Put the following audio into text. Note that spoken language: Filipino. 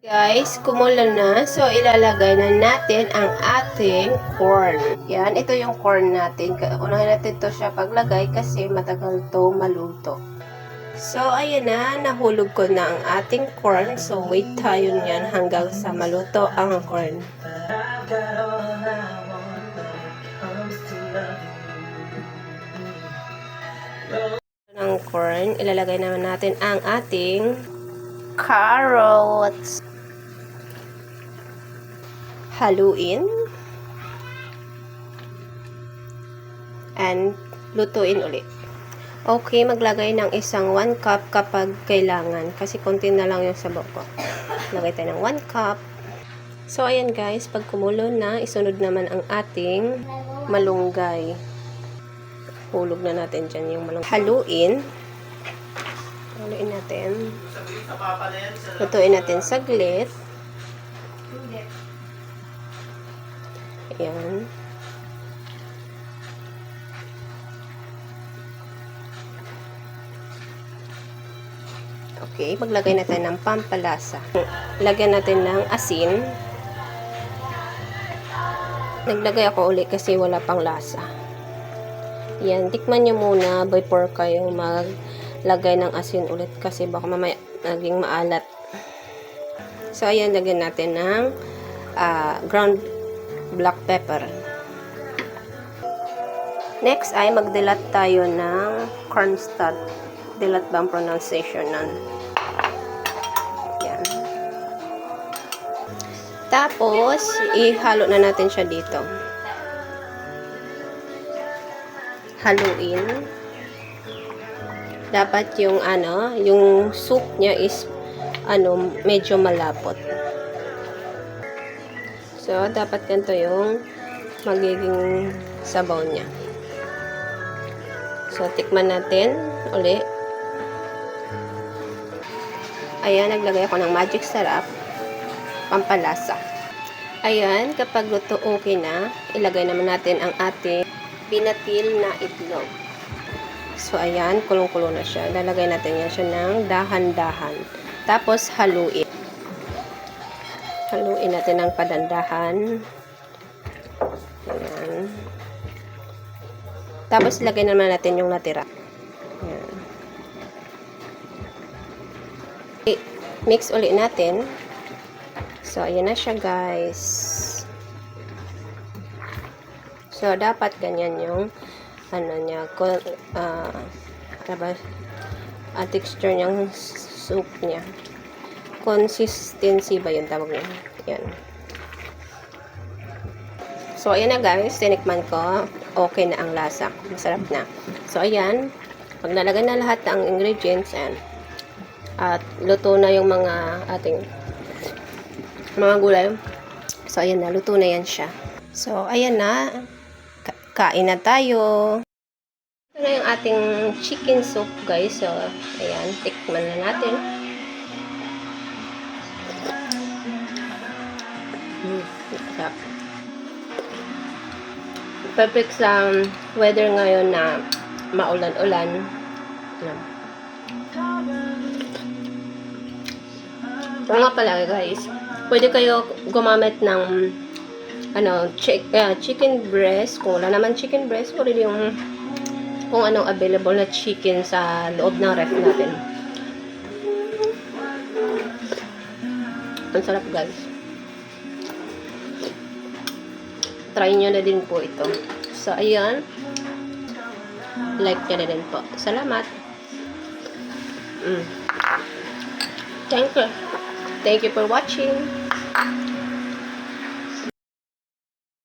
Guys, kumulo na. So, ilalagay na natin ang ating corn. Yan, ito yung corn natin. Unahin natin to siya paglagay kasi matagal to maluto. So, ayan na. Nahulog ko na ang ating corn. So, wait tayo niyan hanggang sa maluto ang corn. Ng corn, ilalagay naman natin ang ating carrots. Haluin and lutuin ulit. Okay, maglagay ng isang 1 cup kapag kailangan kasi konti na lang yung sabaw ko. Lagay tayo ng 1 cup. So, ayan guys, pag kumulo na, isunod naman ang ating malunggay. Hulog na natin dyan yung malunggay. Haluin natin. Lutuin natin saglit. Ayan. Okay, maglagay natin ng pampalasa. Lagyan natin ng asin. Naglagay ako ulit kasi wala pang lasa. Yan, tikman nyo muna before kayo maglagay ng asin ulit kasi baka mamaya naging maalat. So, ayan, lagyan natin ng ground black pepper. Next ay magdilat tayo ng cornstarch. Dilat ba ang pronunciation nun? Yan. Tapos, ihalo na natin siya dito. Haluin. Dapat yung yung soup niya is medyo malapot. So, dapat ganito yung magiging sabaw niya. So, tikman natin uli. Ayan, naglagay ako ng magic sarap. Pampalasa. Ayan, kapag luto okay na, ilagay naman natin ang ating pinatil na itlog. So, ayan, kulong-kulo na siya. Lalagay natin yan siya ng dahan-dahan. Tapos, haluin. Haluin natin ng padandahan. Ayan. Tapos, ilagay naman natin yung natira. Ayan. Mix ulit natin. So, ayan na siya, guys. So, dapat ganyan yung niya, texture niyang soup niya. Consistency ba yung tawag niya? Yan. So, ayan na guys. Tinikman ko. Okay na ang lasa. Masarap na. So, ayan. Pag nalagay na lahat ng ingredients, at luto na yung mga ating mga gulay. So, ayan na. Luto na yan siya. So, ayan na. Kain na tayo. Ito na yung ating chicken soup, guys. So, ayan. Tikman na natin. Sarap. Perfect sa weather ngayon na maulan-ulan. So nga pala guys, pwede kayo gumamit ng chicken breast. Kung wala naman chicken breast, pwede yung kung anong available na chicken sa loob ng ref natin. Ang sarap guys. Try nyo na din po ito. So, ayan. Like nyo na din po. Salamat. Thank you. Thank you for watching.